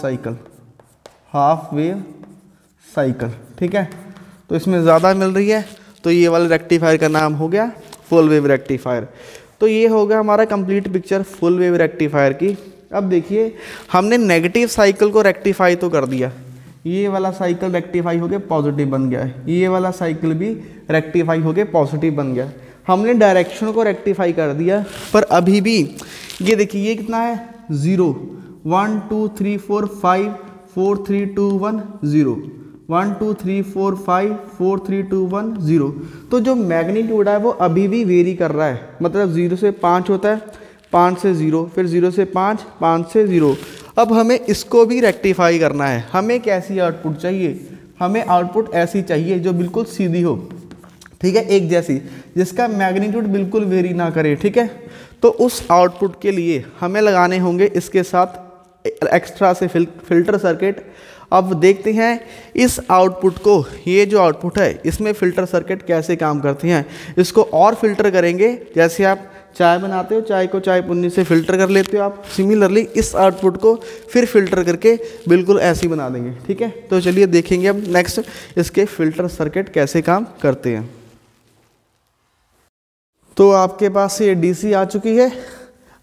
cycle, ठीक है। तो इसमें ज़्यादा मिल रही है, तो ये वाले रेक्टिफायर का नाम हो गया फुल वेव रेक्टिफायर। तो ये हो गया हमारा complete picture full wave rectifier की। अब देखिए हमने नेगेटिव साइकिल को रेक्टिफाई तो कर दिया, ये वाला साइकिल रेक्टिफाई होके पॉजिटिव बन गया है, ये वाला साइकिल भी रेक्टिफाई होके पॉजिटिव बन गया। हमने डायरेक्शन को रेक्टिफाई कर दिया, पर अभी भी ये देखिए ये कितना है 0, 1 2 3 4 5 4 3 2 1 0, 1 2 3 4 5 4 3 2 1 0। तो जो मैग्नीट्यूड है वो अभी भी वेरी कर रहा है, मतलब 0 से 5 होता है, 5 से 0, फिर 0 से 5, 5 से 0। अब हमें इसको भी रेक्टिफाई करना है। हमें कैसी आउटपुट चाहिए, हमें आउटपुट ऐसी चाहिए जो बिल्कुल सीधी हो, ठीक है, एक जैसी, जिसका मैग्नीट्यूड बिल्कुल वेरी ना करे, ठीक है। तो उस आउटपुट के लिए हमें लगाने होंगे इसके साथ एक्स्ट्रा से फिल्टर सर्किट। अब देखते हैं इस आउटपुट को, ये जो आउटपुट है इसमें फ़िल्टर सर्किट कैसे काम करते हैं। इसको और फिल्टर करेंगे, जैसे आप चाय बनाते हो, चाय को चाय पुन्नी से फ़िल्टर कर लेते हो आप, सिमिलरली इस आउटपुट को फिर फ़िल्टर करके बिल्कुल ऐसी बना देंगे, ठीक है। तो चलिए देखेंगे अब नेक्स्ट इसके फ़िल्टर सर्किट कैसे काम करते हैं। तो आपके पास ये डीसी आ चुकी है।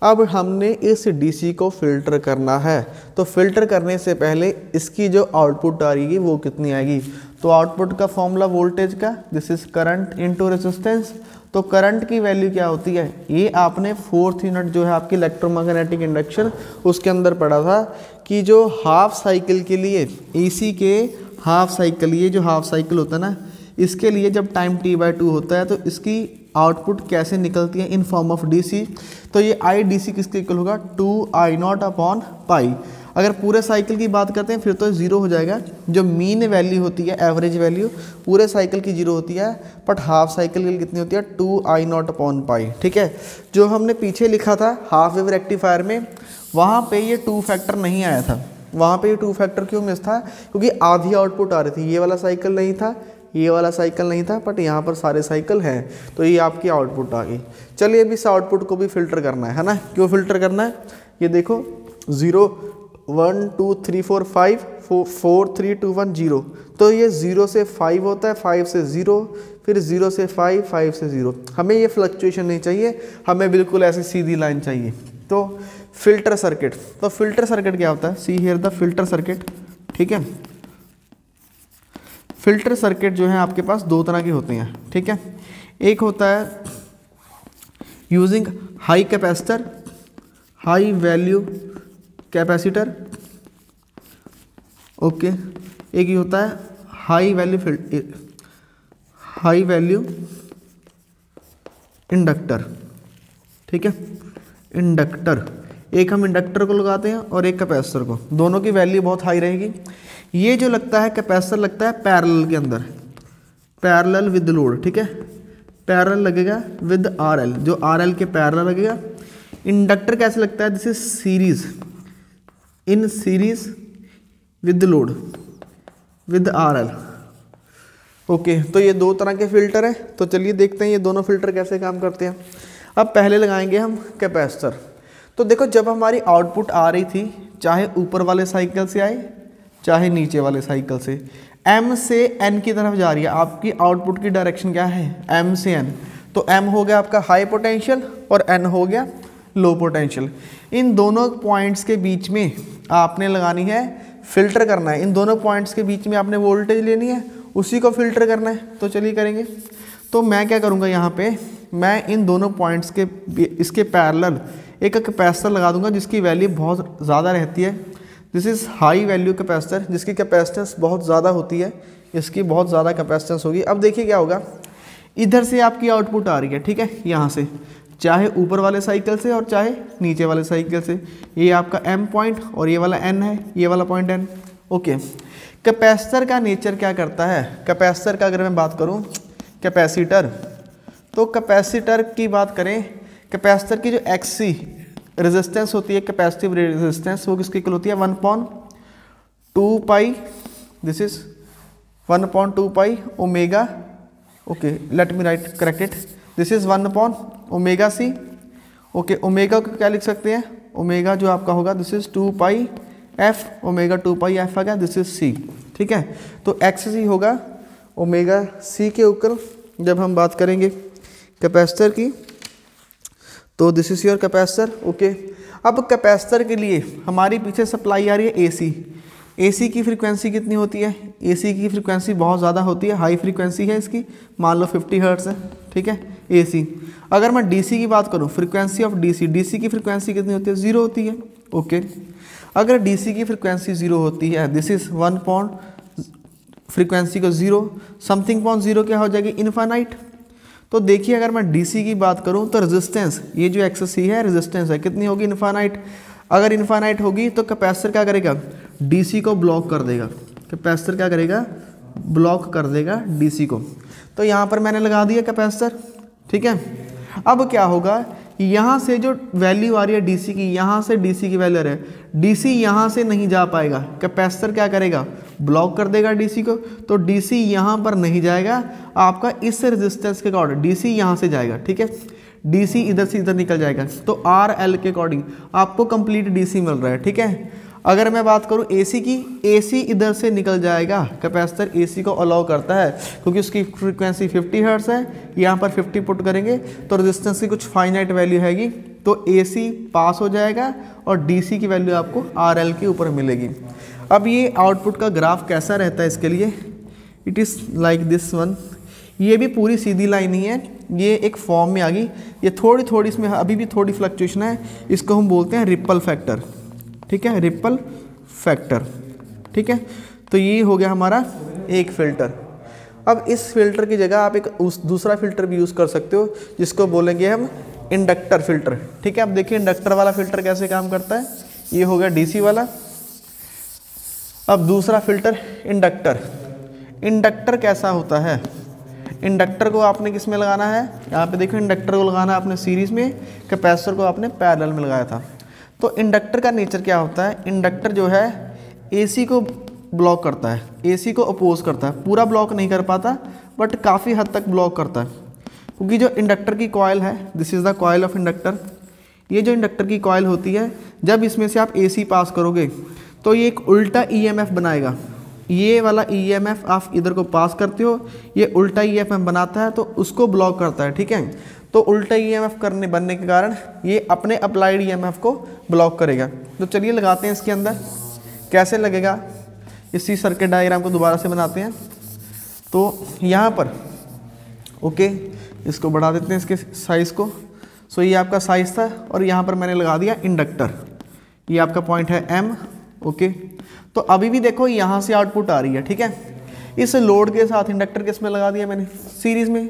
अब हमने इस डीसी को फ़िल्टर करना है, तो फ़िल्टर करने से पहले इसकी जो आउटपुट आ रही है वो कितनी आएगी। तो आउटपुट का फॉर्मूला वोल्टेज का, this is current into resistance. तो करंट की वैल्यू क्या होती है, ये आपने 4th यूनिट जो है आपकी इलेक्ट्रोमैग्नेटिक इंडक्शन उसके अंदर पढ़ा था कि जो हाफ साइकिल के लिए, एसी के हाफ साइकिल, ये जो हाफ साइकिल होता है ना, इसके लिए जब टाइम t/2 होता है तो इसकी आउटपुट कैसे निकलती है इन फॉर्म ऑफ डीसी। तो ये आई डीसी किसके इक्वल होगा, 2I0 अपॉन पाई। अगर पूरे साइकिल की बात करते हैं फिर तो 0 हो जाएगा। जो मीन वैल्यू होती है, एवरेज वैल्यू पूरे साइकिल की 0 होती है, बट हाफ साइकिल की कितनी होती है 2I0/π। ठीक है, जो हमने पीछे लिखा था हाफ वेव रेक्टिफायर में, वहाँ पे ये 2 फैक्टर नहीं आया था। वहाँ पे ये 2 फैक्टर क्यों मिस था? क्योंकि आधी आउटपुट आ रही थी, ये वाला साइकिल नहीं था, ये वाला साइकिल नहीं था, बट यहाँ पर सारे साइकिल हैं, तो ये आपकी आउटपुट आ गई। चलिए अभी इस आउटपुट को भी फिल्टर करना है ना। क्यों फिल्टर करना है? ये देखो 0 1 2 3 4 5 4 3 2 1 0, तो ये 0 से 5 होता है, 5 से 0, फिर 0 से 5, 5 से 0। हमें ये फ्लक्चुएशन नहीं चाहिए, हमें बिल्कुल ऐसी सीधी लाइन चाहिए। तो फिल्टर सर्किट, तो फिल्टर सर्किट क्या होता है? See here the filter circuit. ठीक है, फिल्टर सर्किट जो है आपके पास 2 तरह के होते हैं। ठीक है, एक होता है using high capacitor, high value capacitor, okay. एक ही होता है हाई वैल्यू इंडक्टर। ठीक है, इंडक्टर, एक हम इंडक्टर को लगाते हैं और एक कैपेसिटर को, दोनों की वैल्यू बहुत हाई रहेगी। ये जो लगता है कैपेसिटर लगता है पैरेलल के अंदर, पैरेलल विद लोड। ठीक है, पैरेलल लगेगा विद आरएल, जो आरएल के पैरेलल लगेगा। इंडक्टर कैसे लगता है? This is series, in series with load with RL. Okay, तो ये 2 तरह के फिल्टर है। तो चलिए देखते हैं ये दोनों फिल्टर कैसे काम करते हैं। अब पहले लगाएंगे हम कैपेसिटर। तो देखो जब हमारी आउटपुट आ रही थी, चाहे ऊपर वाले साइकिल से आए चाहे नीचे वाले साइकिल से, M से N की तरफ जा रही है, आपकी आउटपुट की डायरेक्शन क्या है? M से N। तो M हो गया आपका हाई पोटेंशियल और N हो गया लो पोटेंशियल। इन दोनों पॉइंट्स के बीच में आपने लगानी है, फिल्टर करना है। इन दोनों पॉइंट्स के बीच में आपने वोल्टेज लेनी है, उसी को फिल्टर करना है। तो चलिए करेंगे। तो मैं क्या करूँगा, यहाँ पे मैं इन दोनों पॉइंट्स के इसके पैरेलल एक कैपेसिटर लगा दूंगा जिसकी वैल्यू बहुत ज़्यादा रहती है। This is high value capacitor, जिसकी कैपेसिटेंस बहुत ज़्यादा होती है, इसकी बहुत ज़्यादा कैपेसिटेंस होगी। अब देखिए क्या होगा, इधर से आपकी आउटपुट आ रही है, ठीक है, यहाँ से, चाहे ऊपर वाले साइकिल से और चाहे नीचे वाले साइकिल से। ये आपका M पॉइंट और ये वाला N है, ये वाला पॉइंट N। ओके, कैपेसिटर का नेचर क्या करता है? कैपेसिटर का अगर मैं बात करूँ, कैपेसिटर, तो कैपेसिटर की बात करें, कैपेसिटर की जो XC रेजिस्टेंस होती है, कैपेसिटिव रेजिस्टेंस, वो किसकी इक्वल होती है? 1/2π, this is 1/2π omega. Okay, let me write correct it, this is 1/ωc। Okay, omega को क्या लिख सकते हैं? ओमेगा जो आपका होगा this is 2πf, omega 2πf आ गया, दिस इज C। ठीक है, तो XC होगा ओमेगा C के ऊपर। जब हम बात करेंगे कैपेसिटर की, तो this is your capacitor. Okay, अब कैपेसिटर के लिए हमारी पीछे सप्लाई आ रही है AC। AC की फ्रीक्वेंसी कितनी होती है? AC की फ्रीक्वेंसी बहुत ज़्यादा होती है, हाई फ्रीक्वेंसी है इसकी, मान लो 50 हर्ट्ज़ है। ठीक है, AC। अगर मैं DC की बात करूँ, फ्रीक्वेंसी ऑफ DC की फ्रीक्वेंसी कितनी होती है? 0 होती है। ओके, अगर DC की फ्रीक्वेंसी 0 होती है, दिस इज 1 पॉइंट फ्रीक्वेंसी को 0 समथिंग पॉइंट 0 क्या हो जाएगी? इनफाइनाइट। तो देखिए अगर मैं DC की बात करूं तो रेजिस्टेंस, ये जो XC है रेजिस्टेंस है, कितनी होगी? इनफाइनाइट। अगर इनफाइनाइट होगी तो कैपेसिटर क्या करेगा? DC को ब्लॉक कर देगा। कैपेसिटर क्या करेगा? ब्लॉक कर देगा DC को। तो यहाँ पर मैंने लगा दिया कैपेसिटर। ठीक है, अब क्या होगा, यहाँ से जो वैल्यू आ रही है DC की, यहाँ से DC की वैल्यू आ रही है, DC यहाँ से नहीं जा पाएगा, कैपेसिटर क्या करेगा? ब्लॉक कर देगा DC को। तो DC यहाँ पर नहीं जाएगा, आपका इस रेजिस्टेंस के अकॉर्डिंग DC यहाँ से जाएगा। ठीक है, DC इधर से इधर निकल जाएगा, तो RL के अकॉर्डिंग आपको कंप्लीट DC मिल रहा है। ठीक है, अगर मैं बात करूं AC की, AC इधर से निकल जाएगा, कैपेसिटर AC को अलाउ करता है क्योंकि उसकी फ्रीक्वेंसी 50 हर्ट्ज़ है। यहाँ पर 50 पुट करेंगे तो रेजिस्टेंस की कुछ फाइनाइट वैल्यू हैगी, तो AC पास हो जाएगा और DC की वैल्यू आपको RL के ऊपर मिलेगी। अब ये आउटपुट का ग्राफ कैसा रहता है इसके लिए? It is like this one. ये भी पूरी सीधी लाइन नहीं है, ये एक फॉर्म में आ गई, ये थोड़ी थोड़ी इसमें अभी भी थोड़ी फ्लक्चुएशन है, इसको हम बोलते हैं रिपल फैक्टर। ठीक है, रिपल फैक्टर। ठीक है, तो ये हो गया हमारा एक फिल्टर। अब इस फिल्टर की जगह आप एक दूसरा फिल्टर भी यूज़ कर सकते हो, जिसको बोलेंगे हम इंडक्टर फिल्टर। ठीक है, अब देखिए इंडक्टर वाला फिल्टर कैसे काम करता है। ये हो गया DC वाला, अब दूसरा फिल्टर इंडक्टर। इंडक्टर कैसा होता है? इंडक्टर को आपने किस में लगाना है? यहाँ पे देखो, इंडक्टर को लगाना है आपने सीरीज में, कैपेसिटर को आपने पैरेलल में लगाया था। तो इंडक्टर का नेचर क्या होता है? इंडक्टर जो है एसी को ब्लॉक करता है, एसी को अपोज करता है। पूरा ब्लॉक नहीं कर पाता बट काफ़ी हद तक ब्लॉक करता है, क्योंकि जो इंडक्टर की कॉइल है, this is the coil of inductor. ये जो इंडक्टर की कॉइल होती है, जब इसमें से आप एसी पास करोगे तो ये एक उल्टा ईएमएफ बनाएगा। ये वाला ईएमएफ आप इधर को पास करते हो, ये उल्टा ईएमएफ बनाता है तो उसको ब्लॉक करता है, ठीक है। तो उल्टा ईएमएफ बनने के कारण ये अपने अप्लाइड ईएमएफ को ब्लॉक करेगा। तो चलिए लगाते हैं इसके अंदर, कैसे लगेगा इसी सर्किट डायग्राम को दोबारा से बनाते हैं। तो यहाँ पर ओके, इसको बढ़ा देते हैं इसके साइज़ को। सो ये आपका साइज़ था और यहाँ पर मैंने लगा दिया इंडक्टर, ये आपका पॉइंट है M, ओके। तो अभी भी देखो यहाँ से आउटपुट आ रही है, ठीक है। इस लोड के साथ इंडक्टर किस में लगा दिया मैंने? सीरीज में।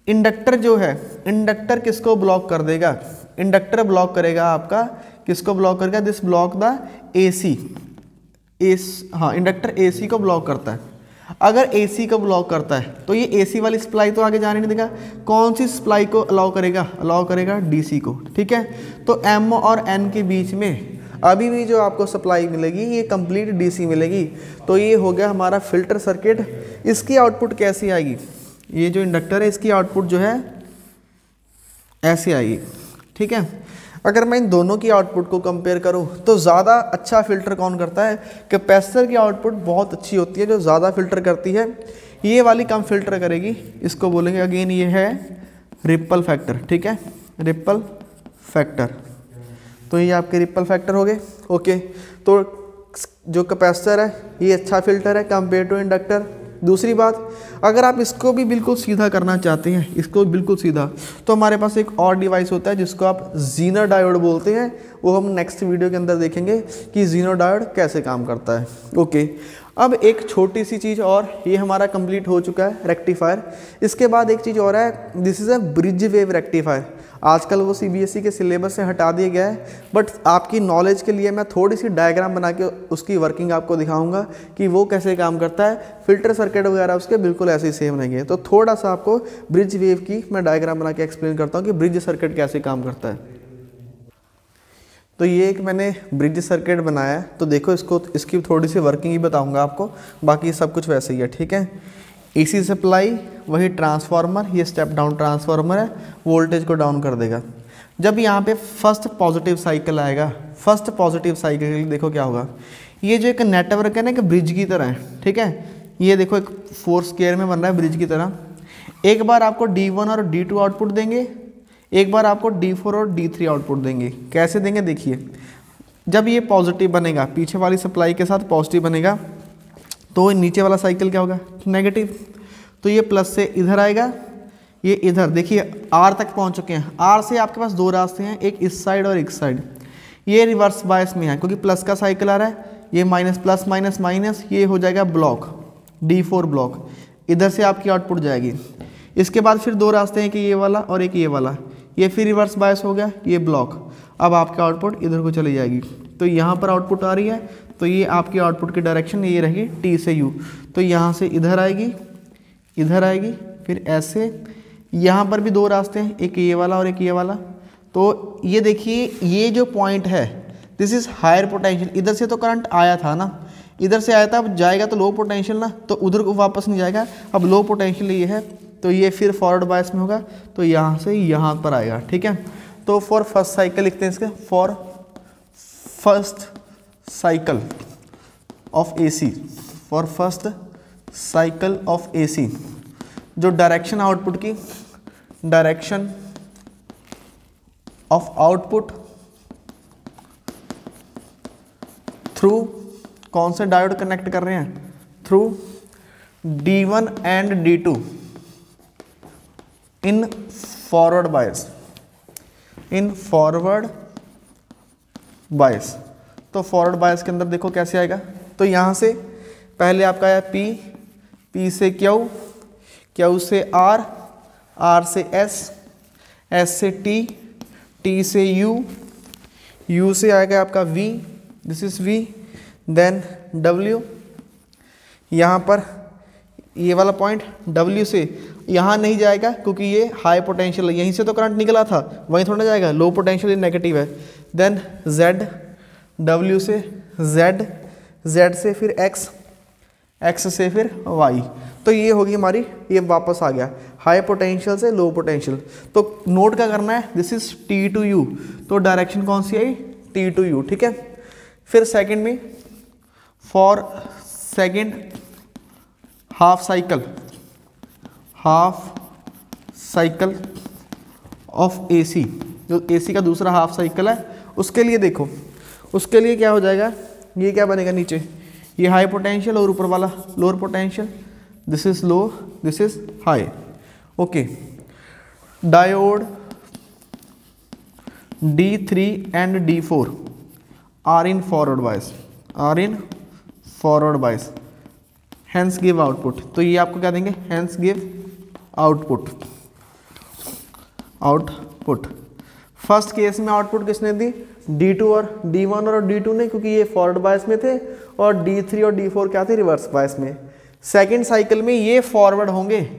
इंडक्टर जो है, इंडक्टर किसको ब्लॉक कर देगा? इंडक्टर ब्लॉक करेगा आपका, किसको ब्लॉक करेगा? This block the AC। हाँ, इंडक्टर AC को ब्लॉक करता है। अगर AC को ब्लॉक करता है तो ये AC वाली सप्लाई तो आगे जाने नहीं देगा। कौन सी सप्लाई को अलाउ करेगा? अलाउ करेगा DC को, ठीक है। तो M और N के बीच में अभी भी जो आपको सप्लाई मिलेगी ये कंप्लीट DC मिलेगी। तो ये हो गया हमारा फिल्टर सर्किट। इसकी आउटपुट कैसी आएगी? ये जो इंडक्टर है इसकी आउटपुट जो है ऐसी आएगी, ठीक है। अगर मैं इन दोनों की आउटपुट को कंपेयर करूं तो ज़्यादा अच्छा फिल्टर कौन करता है? कैपेसिटर की आउटपुट बहुत अच्छी होती है, जो ज़्यादा फिल्टर करती है। ये वाली कम फिल्टर करेगी, इसको बोलेंगे अगेन ये है रिपल फैक्टर, ठीक है, रिपल फैक्टर। तो ये आपके रिपल फैक्टर हो गए, ओके। तो जो कैपेसिटर है ये अच्छा फिल्टर है कंपेयर टू इंडक्टर। दूसरी बात, अगर आप इसको भी बिल्कुल सीधा करना चाहते हैं, इसको बिल्कुल सीधा, तो हमारे पास एक और डिवाइस होता है जिसको आप ज़ीनर डायोड बोलते हैं। वो हम नेक्स्ट वीडियो के अंदर देखेंगे कि ज़ीनर डायोड कैसे काम करता है, ओके। अब एक छोटी सी चीज़ और, ये हमारा कंप्लीट हो चुका है रेक्टिफायर। इसके बाद एक चीज़ और है, this is a bridge wave rectifier. आजकल वो CBSE के सिलेबस से हटा दिया गया है, बट आपकी नॉलेज के लिए मैं थोड़ी सी डायग्राम बना के उसकी वर्किंग आपको दिखाऊंगा कि वो कैसे काम करता है। फिल्टर सर्किट वगैरह उसके बिल्कुल ऐसे ही सेम रहेंगे। तो थोड़ा सा आपको ब्रिज वेव की मैं डायग्राम बना के एक्सप्लेन करता हूँ कि ब्रिज सर्किट कैसे काम करता है। तो ये एक मैंने ब्रिज सर्किट बनाया है, तो देखो इसकी थोड़ी सी वर्किंग ही बताऊँगा आपको, बाकी सब कुछ वैसे ही है, ठीक है। AC सप्लाई, वही ट्रांसफार्मर, ये स्टेप डाउन ट्रांसफार्मर है, वोल्टेज को डाउन कर देगा। जब यहाँ पे फर्स्ट पॉजिटिव साइकिल आएगा, फर्स्ट पॉजिटिव साइकिल के लिए देखो क्या होगा। ये जो एक नेटवर्क है ना, एक ब्रिज की तरह है, ठीक है। ये देखो एक 4 स्क्वायर में बन रहा है ब्रिज की तरह। एक बार आपको D1 और D2 आउटपुट देंगे, एक बार आपको D4 और D3 आउटपुट देंगे। कैसे देंगे देखिए, जब ये पॉजिटिव बनेगा, पीछे वाली सप्लाई के साथ पॉजिटिव बनेगा, तो नीचे वाला साइकिल क्या होगा? नेगेटिव। तो ये प्लस से इधर आएगा, ये इधर देखिए R तक पहुंच चुके हैं। R से आपके पास 2 रास्ते हैं, एक इस साइड और एक साइड। ये रिवर्स बायस में है क्योंकि प्लस का साइकिल आ रहा है, ये माइनस प्लस माइनस माइनस, ये हो जाएगा ब्लॉक, D4 ब्लॉक। इधर से आपकी आउटपुट जाएगी। इसके बाद फिर 2 रास्ते हैं कि ये वाला और एक ये वाला, ये फिर रिवर्स बायस हो गया, ये ब्लॉक। अब आपका आउटपुट इधर को चली जाएगी। तो यहाँ पर आउटपुट आ रही है, तो ये आपकी आउटपुट की डायरेक्शन ये रहेगी T से U। तो यहाँ से इधर आएगी, इधर आएगी, फिर ऐसे। यहाँ पर भी 2 रास्ते हैं, एक ये वाला और एक ये वाला। तो ये देखिए, ये जो पॉइंट है दिस इज़ हायर पोटेंशियल। इधर से तो करंट आया था ना, इधर से आया था, अब जाएगा तो लो पोटेंशियल ना, तो उधर को वापस नहीं जाएगा। अब लो पोटेंशियल ये है, तो ये फिर फॉरवर्ड बायस में होगा, तो यहाँ से यहाँ पर आएगा, ठीक है। तो फॉर फर्स्ट साइकिल लिखते हैं इसके, for first cycle of AC, for first cycle of AC, जो डायरेक्शन आउटपुट की, डायरेक्शन ऑफ आउटपुट थ्रू कौन से डायोड कनेक्ट कर रहे हैं? Through D1 and D2 in forward bias, in forward बायस। तो फॉरवर्ड बायस के अंदर देखो कैसे आएगा। तो यहाँ से पहले आपका है P, P से Q, Q से R, R से S, S से T, T से U, U से आएगा आपका V, this is V, then W, यहाँ पर ये वाला पॉइंट W से यहाँ नहीं जाएगा क्योंकि ये हाई पोटेंशियल है, यहीं से तो करंट निकला था, वहीं थोड़ा जाएगा, लो पोटेंशियल नेगेटिव है। देन Z, W से Z, Z से फिर X, X से फिर Y। तो ये होगी हमारी, ये वापस आ गया हाई पोटेंशियल से लो पोटेंशियल। तो नोट क्या करना है, this is T to U, तो डायरेक्शन कौन सी आई, T टू U, ठीक है। फिर सेकंड में for second half cycle of AC, जो AC का दूसरा हाफ साइकिल है, उसके लिए देखो, उसके लिए क्या हो जाएगा, ये क्या बनेगा नीचे, ये हाई पोटेंशियल और ऊपर वाला lower potential, this is low, this is high, okay. Diode D3 and D4 are in forward bias, hence give output. तो ये आपको क्या देंगे, hence give output. First case में आउटपुट किसने दी, D2 और D1 और D2 ने, क्योंकि ये फॉरवर्ड बायस में थे, और D3 और D4 क्या थे, रिवर्स बायस में। सेकेंड साइकिल में ये फॉरवर्ड होंगे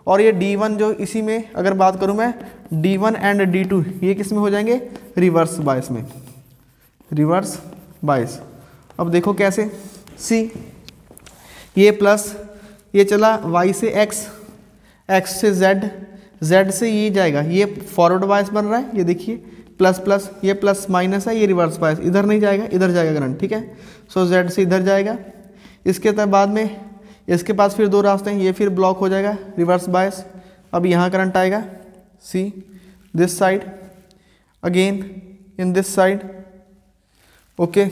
और ये D1 जो इसी में अगर बात करूं मैं, D1 एंड D2 ये किस में हो जाएंगे, रिवर्स बायस में, रिवर्स बायस। अब देखो कैसे, सी ये प्लस, ये चला Y से X, X से Z, Z से ये जाएगा, ये फॉरवर्ड बायस बन रहा है, ये देखिए प्लस प्लस, ये प्लस माइनस है, ये रिवर्स बायस, इधर नहीं जाएगा, इधर जाएगा करंट, ठीक है। सो Z से इधर जाएगा, इसके बाद में इसके पास फिर दो रास्ते हैं, ये फिर ब्लॉक हो जाएगा, रिवर्स बायस। अब यहाँ करंट आएगा, see this side again in this side, okay.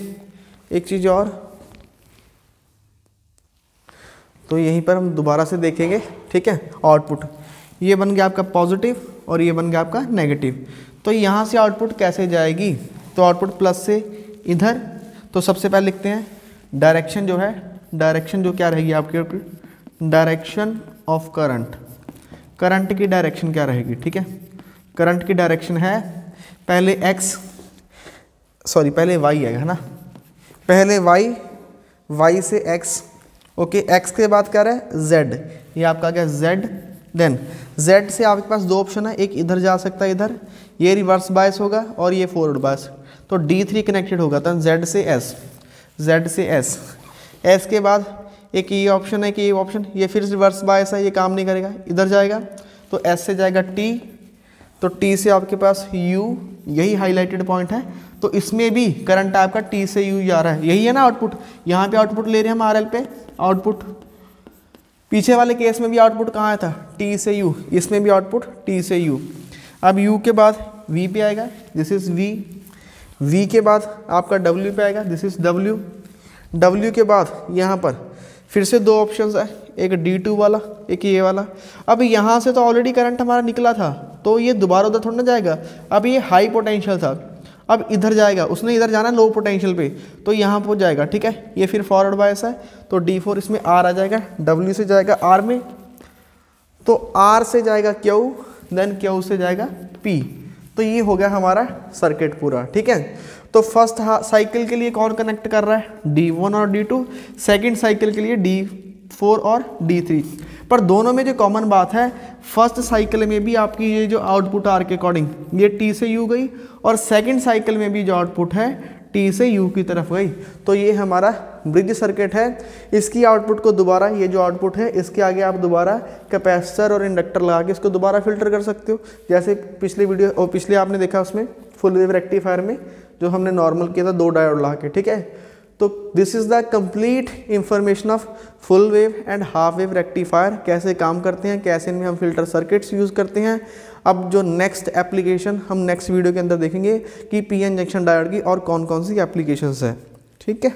एक चीज़ और, तो यहीं पर हम दोबारा से देखेंगे, ठीक है। आउटपुट ये बन गया आपका पॉजिटिव और ये बन गया आपका नेगेटिव। तो यहाँ से आउटपुट कैसे जाएगी, तो आउटपुट प्लस से इधर, तो सबसे पहले लिखते हैं डायरेक्शन जो है, डायरेक्शन जो क्या रहेगी आपके, डायरेक्शन ऑफ करंट, करंट की डायरेक्शन क्या रहेगी, ठीक है। करंट की डायरेक्शन है पहले पहले Y आएगा ना, पहले Y से X, ओके। X के बाद क्या रहा है, Z, ये आपका क्या Z, देन Z से आपके पास दो ऑप्शन है, एक इधर जा सकता है, इधर ये रिवर्स बायस होगा और ये फॉरवर्ड बायस, तो D3 कनेक्टेड होगा, तो Z से S, S के बाद एक ये ऑप्शन है कि ये ऑप्शन, ये फिर रिवर्स बायस है, ये काम नहीं करेगा, इधर जाएगा, तो S से जाएगा T, तो T से आपके पास U, यही हाईलाइटेड पॉइंट है, तो इसमें भी करंट आपका T से U जा रहा है, यही है ना आउटपुट। यहाँ पे आउटपुट ले रहे हैं हम RL पे आउटपुट, पीछे वाले केस में भी आउटपुट कहाँ था, T से U, इसमें भी आउटपुट T से U। अब U के बाद V पे आएगा, दिस इज V के बाद आपका W पे आएगा, दिस इज W के बाद यहाँ पर फिर से दो ऑप्शंस है, एक D2 वाला, एक ये वाला। अब यहाँ से तो ऑलरेडी करंट हमारा निकला था, तो ये दोबारा उधर थोड़ा ना जाएगा, अब ये हाई पोटेंशियल था, अब इधर जाएगा, उसने इधर जाना लो पोटेंशियल पे, तो यहाँ पर जाएगा, ठीक है। ये फिर फॉरवर्ड बायस है, तो D4 इसमें R आ जाएगा, W से जाएगा R में, तो R से जाएगा Q, देन Q से जाएगा P। तो ये हो गया हमारा सर्किट पूरा, ठीक है। तो फर्स्ट साइकिल के लिए कौन कनेक्ट कर रहा है, D1 और D2, सेकंड साइकिल के लिए D4 और D3। पर दोनों में जो कॉमन बात है, फर्स्ट साइकिल में भी आपकी ये जो आउटपुट आर के अकॉर्डिंग ये T से U गई, और सेकंड साइकिल में भी जो आउटपुट है T से U की तरफ गई। तो ये हमारा ब्रिज सर्किट है। इसकी आउटपुट को दोबारा, ये जो आउटपुट है इसके आगे आप दोबारा कैपेसिटर और इंडक्टर लगा के इसको दोबारा फिल्टर कर सकते हो, जैसे पिछले वीडियो और पिछले आपने देखा उसमें फुल वेव रेक्टिफायर में जो हमने नॉर्मल किया था, दो डायोड लगा के, ठीक है। तो this is the complete information of full wave and half wave rectifier, कैसे काम करते हैं, कैसे इनमें हम फिल्टर सर्किट्स यूज़ करते हैं। अब जो नेक्स्ट एप्लीकेशन हम नेक्स्ट वीडियो के अंदर देखेंगे कि पीएन जंक्शन डायोड की और कौन कौन सी एप्लीकेशंस है, ठीक है।